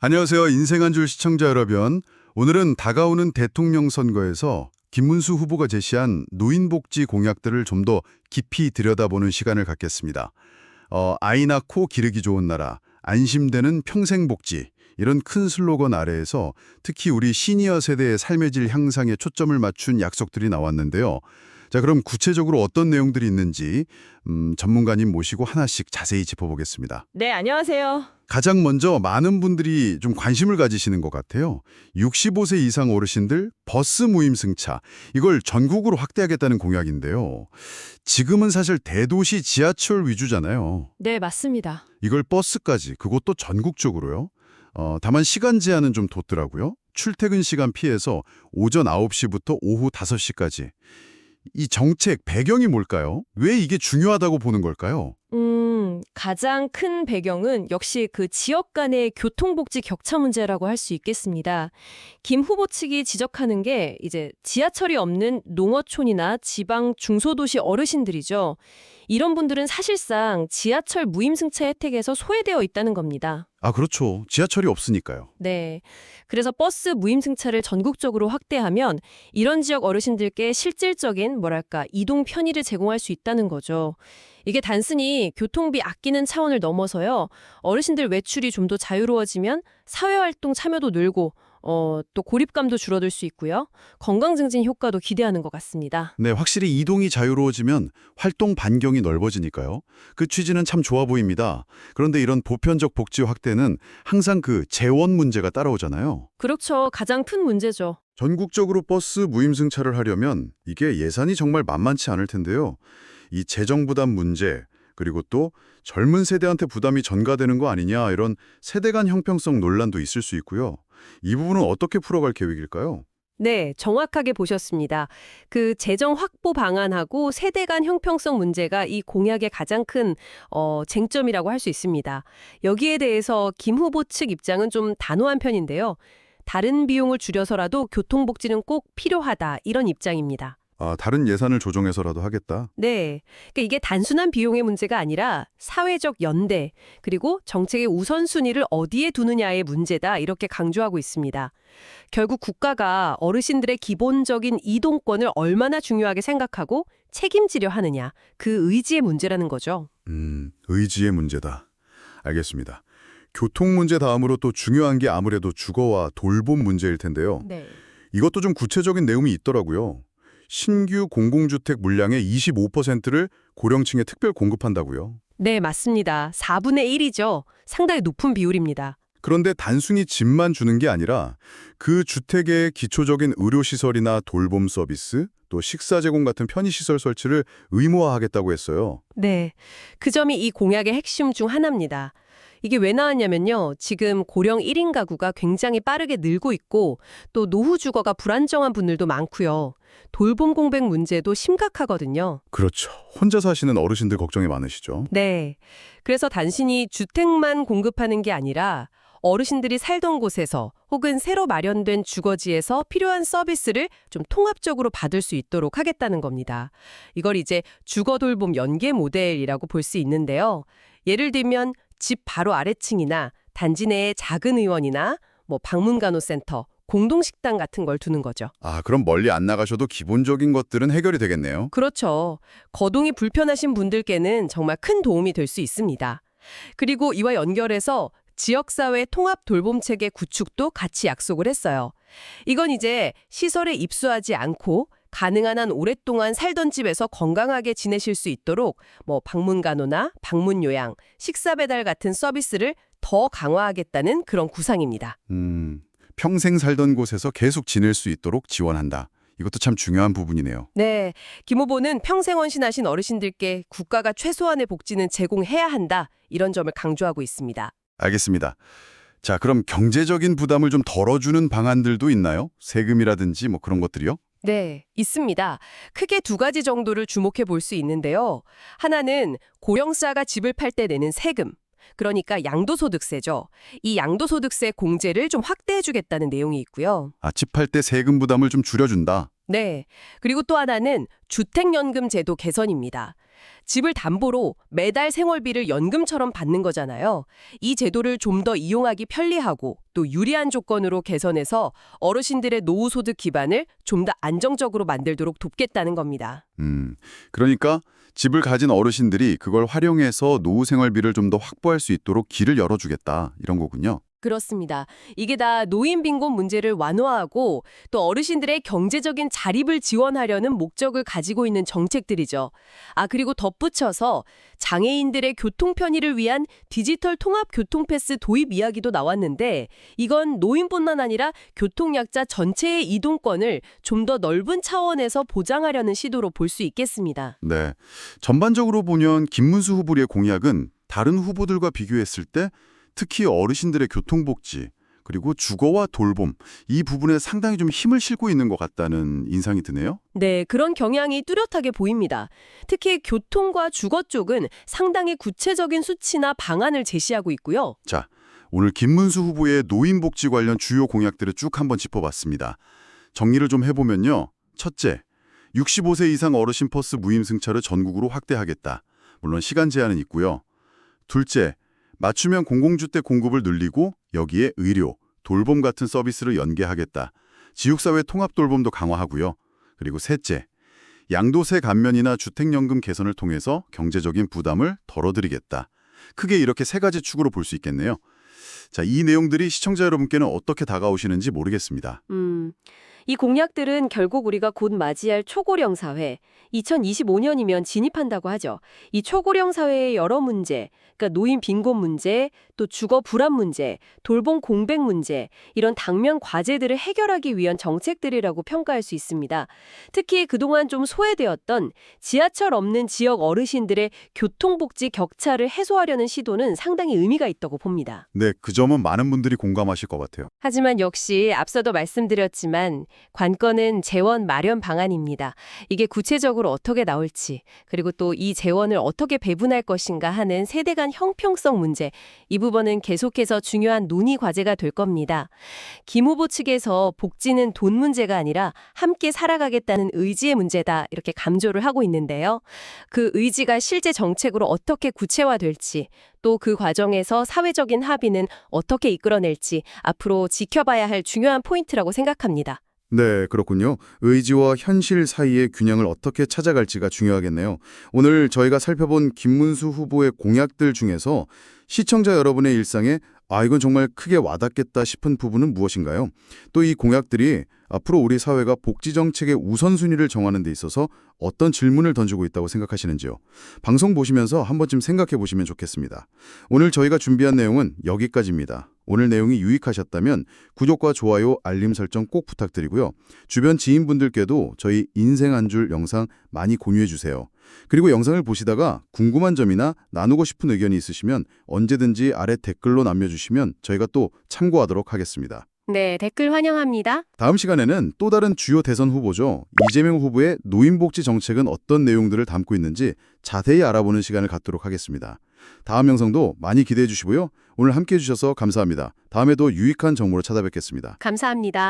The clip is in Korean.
안녕하세요. 인생 한 줄 시청자 여러분. 오늘은 다가오는 대통령 선거에서 김문수 후보가 제시한 노인복지 공약들을 좀 더 깊이 들여다보는 시간을 갖겠습니다. 아이 낳고 기르기 좋은 나라, 안심되는 평생복지 이런 큰 슬로건 아래에서 특히 우리 시니어 세대의 삶의 질 향상에 초점을 맞춘 약속들이 나왔는데요. 자, 그럼 구체적으로 어떤 내용들이 있는지 전문가님 모시고 하나씩 자세히 짚어보겠습니다. 네, 안녕하세요. 가장 먼저 많은 분들이 좀 관심을 가지시는 것 같아요. 65세 이상 어르신들 버스 무임승차, 이걸 전국으로 확대하겠다는 공약인데요. 지금은 사실 대도시 지하철 위주잖아요. 네, 맞습니다. 이걸 버스까지, 그것도 전국적으로요. 다만 시간 제한은 좀 뒀더라고요. 출퇴근 시간 피해서 오전 9시부터 오후 5시까지. 이 정책 배경이 뭘까요? 왜 이게 중요하다고 보는 걸까요? 가장 큰 배경은 역시 그 지역 간의 교통복지 격차 문제라고 할 수 있겠습니다. 김 후보 측이 지적하는 게 이제 지하철이 없는 농어촌이나 지방 중소도시 어르신들이죠. 이런 분들은 사실상 지하철 무임승차 혜택에서 소외되어 있다는 겁니다. 아, 그렇죠. 지하철이 없으니까요. 네. 그래서 버스 무임승차를 전국적으로 확대하면 이런 지역 어르신들께 실질적인 이동 편의를 제공할 수 있다는 거죠. 이게 단순히 교통비 아끼는 차원을 넘어서요. 어르신들 외출이 좀 더 자유로워지면 사회활동 참여도 늘고 또 고립감도 줄어들 수 있고요. 건강 증진 효과도 기대하는 것 같습니다. 네, 확실히 이동이 자유로워지면 활동 반경이 넓어지니까요. 그 취지는 참 좋아 보입니다. 그런데 이런 보편적 복지 확대는 항상 그 재원 문제가 따라오잖아요. 그렇죠. 가장 큰 문제죠. 전국적으로 버스 무임승차를 하려면 이게 예산이 정말 만만치 않을 텐데요. 이 재정 부담 문제, 그리고 또 젊은 세대한테 부담이 전가되는 거 아니냐, 이런 세대 간 형평성 논란도 있을 수 있고요. 이 부분은 어떻게 풀어갈 계획일까요? 네, 정확하게 보셨습니다. 그 재정 확보 방안하고 세대 간 형평성 문제가 이 공약의 가장 큰 쟁점이라고 할 수 있습니다. 여기에 대해서 김 후보 측 입장은 좀 단호한 편인데요. 다른 비용을 줄여서라도 교통복지는 꼭 필요하다, 이런 입장입니다. 아, 다른 예산을 조정해서라도 하겠다. 네. 그러니까 이게 단순한 비용의 문제가 아니라 사회적 연대, 그리고 정책의 우선순위를 어디에 두느냐의 문제다, 이렇게 강조하고 있습니다. 결국 국가가 어르신들의 기본적인 이동권을 얼마나 중요하게 생각하고 책임지려 하느냐, 그 의지의 문제라는 거죠. 의지의 문제다. 알겠습니다. 교통 문제 다음으로 또 중요한 게 아무래도 주거와 돌봄 문제일 텐데요. 네. 이것도 좀 구체적인 내용이 있더라고요. 신규 공공주택 물량의 25%를 고령층에 특별 공급한다고요. 네, 맞습니다. 4분의 1이죠. 상당히 높은 비율입니다. 그런데 단순히 집만 주는 게 아니라 그 주택의 기초적인 의료시설이나 돌봄 서비스, 또 식사 제공 같은 편의시설 설치를 의무화하겠다고 했어요. 네. 그 점이 이 공약의 핵심 중 하나입니다. 이게 왜 나왔냐면요. 지금 고령 1인 가구가 굉장히 빠르게 늘고 있고 또 노후 주거가 불안정한 분들도 많고요. 돌봄 공백 문제도 심각하거든요. 그렇죠. 혼자 사시는 어르신들 걱정이 많으시죠. 네. 그래서 단순히 주택만 공급하는 게 아니라 어르신들이 살던 곳에서 혹은 새로 마련된 주거지에서 필요한 서비스를 좀 통합적으로 받을 수 있도록 하겠다는 겁니다. 이걸 이제 주거 돌봄 연계 모델이라고 볼 수 있는데요. 예를 들면 집 바로 아래층이나 단지 내에 작은 의원이나 방문간호센터, 공동식당 같은 걸 두는 거죠. 아, 그럼 멀리 안 나가셔도 기본적인 것들은 해결이 되겠네요. 그렇죠. 거동이 불편하신 분들께는 정말 큰 도움이 될 수 있습니다. 그리고 이와 연결해서 지역사회 통합 돌봄체계 구축도 같이 약속을 했어요. 이건 이제 시설에 입소하지 않고 가능한 한 오랫동안 살던 집에서 건강하게 지내실 수 있도록 방문간호나 방문요양, 식사배달 같은 서비스를 더 강화하겠다는 그런 구상입니다. 평생 살던 곳에서 계속 지낼 수 있도록 지원한다. 이것도 참 중요한 부분이네요. 네, 김 후보는 평생 헌신하신 어르신들께 국가가 최소한의 복지는 제공해야 한다, 이런 점을 강조하고 있습니다. 알겠습니다. 자, 그럼 경제적인 부담을 좀 덜어주는 방안들도 있나요? 세금이라든지 그런 것들이요? 네, 있습니다. 크게 두 가지 정도를 주목해 볼 수 있는데요. 하나는 고령자가 집을 팔 때 내는 세금, 그러니까 양도소득세죠. 이 양도소득세 공제를 좀 확대해 주겠다는 내용이 있고요. 아, 집 팔 때 세금 부담을 좀 줄여준다. 네, 그리고 또 하나는 주택연금 제도 개선입니다. 집을 담보로 매달 생활비를 연금처럼 받는 거잖아요. 이 제도를 좀 더 이용하기 편리하고 또 유리한 조건으로 개선해서 어르신들의 노후소득 기반을 좀 더 안정적으로 만들도록 돕겠다는 겁니다. 그러니까 집을 가진 어르신들이 그걸 활용해서 노후 생활비를 좀 더 확보할 수 있도록 길을 열어주겠다 이런 거군요. 그렇습니다. 이게 다 노인 빈곤 문제를 완화하고 또 어르신들의 경제적인 자립을 지원하려는 목적을 가지고 있는 정책들이죠. 그리고 덧붙여서 장애인들의 교통 편의를 위한 디지털 통합 교통패스 도입 이야기도 나왔는데 이건 노인뿐만 아니라 교통약자 전체의 이동권을 좀 더 넓은 차원에서 보장하려는 시도로 볼 수 있겠습니다. 네. 전반적으로 보면 김문수 후보의 공약은 다른 후보들과 비교했을 때 특히 어르신들의 교통복지, 그리고 주거와 돌봄, 이 부분에 상당히 좀 힘을 실고 있는 것 같다는 인상이 드네요. 네, 그런 경향이 뚜렷하게 보입니다. 특히 교통과 주거 쪽은 상당히 구체적인 수치나 방안을 제시하고 있고요. 자, 오늘 김문수 후보의 노인복지 관련 주요 공약들을 쭉 한번 짚어봤습니다. 정리를 좀 해보면요. 첫째, 65세 이상 어르신 버스 무임승차를 전국으로 확대하겠다. 물론 시간 제한은 있고요. 둘째, 맞춤형 공공주택 공급을 늘리고 여기에 의료, 돌봄 같은 서비스를 연계하겠다. 지역사회 통합돌봄도 강화하고요. 그리고 셋째, 양도세 감면이나 주택연금 개선을 통해서 경제적인 부담을 덜어드리겠다. 크게 이렇게 세 가지 축으로 볼 수 있겠네요. 자, 이 내용들이 시청자 여러분께는 어떻게 다가오시는지 모르겠습니다. 이 공약들은 결국 우리가 곧 맞이할 초고령 사회, 2025년이면 진입한다고 하죠. 이 초고령 사회의 여러 문제, 그러니까 노인 빈곤 문제, 또 주거 불안 문제, 돌봄 공백 문제, 이런 당면 과제들을 해결하기 위한 정책들이라고 평가할 수 있습니다. 특히 그동안 좀 소외되었던 지하철 없는 지역 어르신들의 교통복지 격차를 해소하려는 시도는 상당히 의미가 있다고 봅니다. 네, 그 점은 많은 분들이 공감하실 것 같아요. 하지만 역시 앞서도 말씀드렸지만 관건은 재원 마련 방안입니다. 이게 구체적으로 어떻게 나올지, 그리고 또 이 재원을 어떻게 배분할 것인가 하는 세대 간 형평성 문제, 이 부분은 계속해서 중요한 논의 과제가 될 겁니다. 김 후보 측에서 복지는 돈 문제가 아니라 함께 살아가겠다는 의지의 문제다, 이렇게 강조를 하고 있는데요. 그 의지가 실제 정책으로 어떻게 구체화될지, 또 그 과정에서 사회적인 합의는 어떻게 이끌어낼지 앞으로 지켜봐야 할 중요한 포인트라고 생각합니다. 네, 그렇군요. 의지와 현실 사이의 균형을 어떻게 찾아갈지가 중요하겠네요. 오늘 저희가 살펴본 김문수 후보의 공약들 중에서 시청자 여러분의 일상에 이건 정말 크게 와닿겠다 싶은 부분은 무엇인가요? 또 이 공약들이 앞으로 우리 사회가 복지 정책의 우선순위를 정하는 데 있어서 어떤 질문을 던지고 있다고 생각하시는지요? 방송 보시면서 한 번쯤 생각해 보시면 좋겠습니다. 오늘 저희가 준비한 내용은 여기까지입니다. 오늘 내용이 유익하셨다면 구독과 좋아요, 알림 설정 꼭 부탁드리고요. 주변 지인분들께도 저희 인생 한 줄 영상 많이 공유해 주세요. 그리고 영상을 보시다가 궁금한 점이나 나누고 싶은 의견이 있으시면 언제든지 아래 댓글로 남겨주시면 저희가 또 참고하도록 하겠습니다. 네, 댓글 환영합니다. 다음 시간에는 또 다른 주요 대선 후보죠. 이재명 후보의 노인복지 정책은 어떤 내용들을 담고 있는지 자세히 알아보는 시간을 갖도록 하겠습니다. 다음 영상도 많이 기대해 주시고요. 오늘 함께해 주셔서 감사합니다. 다음에도 유익한 정보로 찾아뵙겠습니다. 감사합니다.